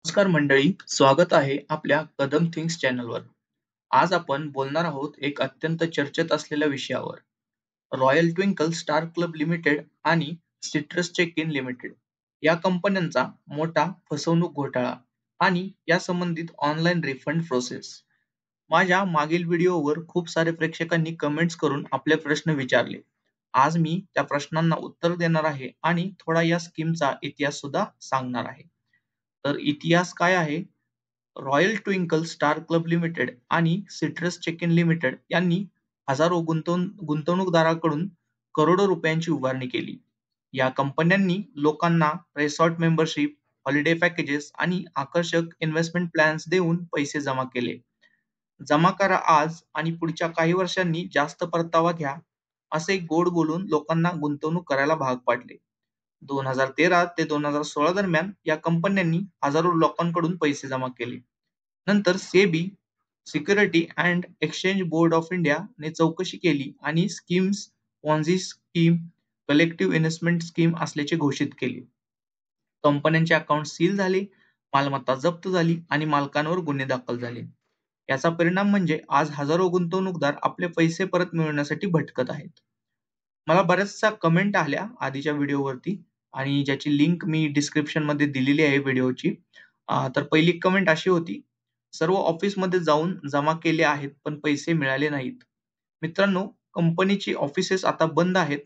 नमस्कार मंडळी, स्वागत आहे आपल्या कदम थिंग्स चॅनलवर. आज आपण बोलणार आहोत एक अत्यंत चर्चेत असलेल्या विषयावर. Royal twinkle star club limited आणि सिट्रस चेक इन लिमिटेड या कंपन्यांचा मोठा फसवणूक घोटाळा आणि या संबंधित ऑनलाईन रिफंड प्रोसेस. माझ्या मागील व्हिडिओवर खूप सारे प्रेक्षकांनी कमेंट्स करून आपले प्रश्न विचारले. आज मी त्या प्रश्नांना उत्तर देणार आहे आणि थोडा या स्कीमचा इतिहास सुद्धा सांगणार आहे. तर इतिहास काय आहे? Royal twinkle star club limited आणि सिट्रस चेक इन लिमिटेड यांनी हजारो गुंतवणूकदारांकडून करोडो रुपयांची उभारणी केली. या कंपन्यांनी लोकांना रिसॉर्ट मेंबरशिप, हॉलिडे पॅकेजेस आणि आकर्षक इन्व्हेस्टमेंट प्लॅन्स देऊन पैसे जमा केले. जमा करा आज आणि पुढच्या काही वर्षांनी जास्त परतावा घ्या, असे गोड बोलून लोकांना गुंतवणूक करायला भाग पाडले. 2013 ते 2016 दरम्यान या कंपन्यांनी हजारो लोकांकडून पैसे जमा केले. नंतर SEBI security and exchange board of India ने चौकशी केली आणि schemes Ponzi scheme, collective investment scheme असल्याचे घोषित केले. कंपन्यांचे अकाउंट सील झाले, मालमत्ता जप्त झाली आणि मालकांवर गुन्हे दाखल झाले. याचा परिणाम म्हणजे आज हजारो गुंतवणूकदार आपले पैसे परत मिळवण्यासाठी भटकत आहेत. मला बऱ्याचशा कमेंट आल्या आधीच्या व्हिडिओवरती आणि ज्याची लिंक मी डिस्क्रिप्शन मध्ये दिलेली आहे व्हिडिओची. तर पहिली कमेंट अशी होती, सर्व ऑफिसमध्ये जाऊन जमा केले आहेत पण पैसे मिळाले नाहीत. मित्रांनो, कंपनीची ऑफिसेस आता बंद आहेत.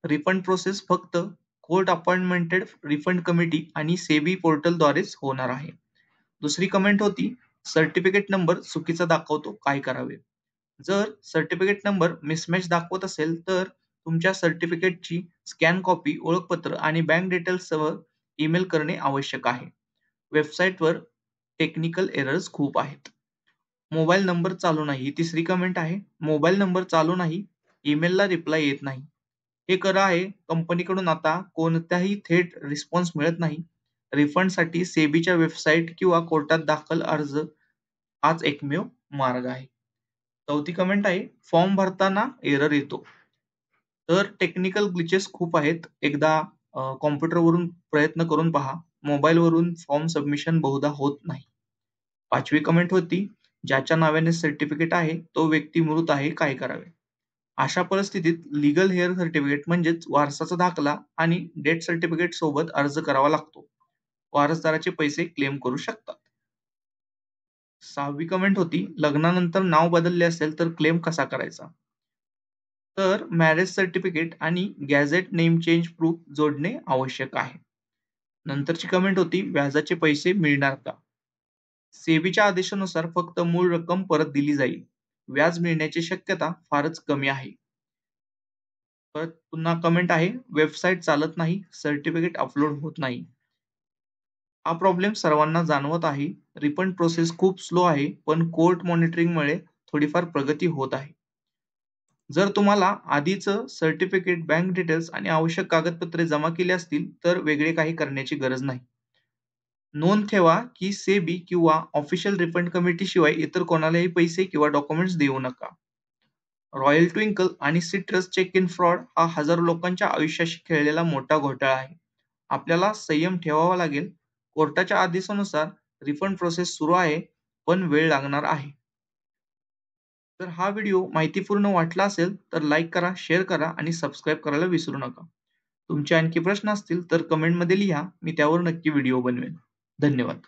रिफंड प्रोसेस फक्त कोर्ट अपॉइंटमेंटेड रिफंड कमिटी आणि सेबी पोर्टलद्वारेच होणार आहे. दुसरी कमेंट होती, सर्टिफिकेट नंबर चुकीचा दाखवतो, काय करावे? जर सर्टिफिकेट नंबर मिसमॅच दाखवत असेल तर तुमच्या सर्टिफिकेटची स्कॅन कॉपी, ओळखपत्र आणि बँक डिटेल्ससह ईमेल करणे आवश्यक आहे. वेबसाईटवर टेक्निकल एरर्स खूप आहेत. मोबाईल नंबर चालू नाही, ही तिसरी कमेंट आहे. मोबाईल नंबर चालू नाही, ईमेलला रिप्लाय येत नाही. हे खरं आहे, कंपनीकडून आता कोणताही थेट रिस्पॉन्स मिळत नाही. रिफंडसाठी सेबीच्या वेबसाईट किंवा कोर्टात दाखल अर्ज हाच एकमेव मार्ग आहे. चौथी कमेंट आहे, फॉर्म भरताना एरर येतो. तर टेक्निकल ग्लिचेस खूप आहेत. एकदा कॉम्प्युटरवरून प्रयत्न करून पहा. मोबाईलवरून फॉर्म सबमिशन बहुधा होत नाही. पाचवी कमेंट होती, ज्याच्या नावाने सर्टिफिकेट आहे तो व्यक्ती मृत आहे, काय करावे? अशा परिस्थितीत लीगल हेअर सर्टिफिकेट म्हणजेच वारसाचा दाखला आणि डेथ सर्टिफिकेट सोबत अर्ज करावा लागतो. वारसदाराचे पैसे क्लेम करू शकतात. सहावी कमेंट होती, लग्नानंतर नाव बदलले असेल तर क्लेम कसा करायचा? तर मॅरेज सर्टिफिकेट आणि गॅझेट नेम चेंज प्रूफ जोडणे आवश्यक आहे. नंतरची कमेंट होती, व्याजाचे पैसे मिळणार का? सेबीच्या आदेशानुसार फक्त मूळ रक्कम परत दिली जाईल. व्याज मिळण्याची शक्यता फारच कमी आहे. परत पुन्हा कमेंट आहे, वेबसाईट चालत नाही, सर्टिफिकेट अपलोड होत नाही. हा प्रॉब्लेम सर्वांना जाणवत आहे. रिफंड प्रोसेस खूप स्लो आहे, पण कोर्ट मॉनिटरिंगमुळे थोडीफार प्रगती होत आहे. जर तुम्हाला आधीचं सर्टिफिकेट, बँक डिटेल्स आणि आवश्यक कागदपत्रे जमा केली असतील तर वेगळे काही करण्याची गरज नाही. नोंद ठेवा की सेबी किंवा ऑफिशियल रिफंड कमिटी शिवाय इतर कोणालाही पैसे किंवा डॉक्युमेंट्स देऊ नका. रॉयल ट्विंकल आणि सिट्रस चेक इन फ्रॉड हा हजारो लोकांच्या आयुष्याशी खेळलेला मोठा घोटाळा आहे. आपल्याला संयम ठेवावा लागेल. कोर्टाच्या आदेशानुसार रिफंड प्रोसेस सुरू आहे, पण वेळ लागणार आहे. जर हा व्हिडिओ माहितीपूर्ण वाटला असेल तर लाईक करा, शेअर करा आणि सबस्क्राईब करायला विसरू नका. तुमचे आणखी प्रश्न असतील तर कमेंटमध्ये लिहा, मी त्यावर नक्की व्हिडिओ बनवेन. धन्यवाद.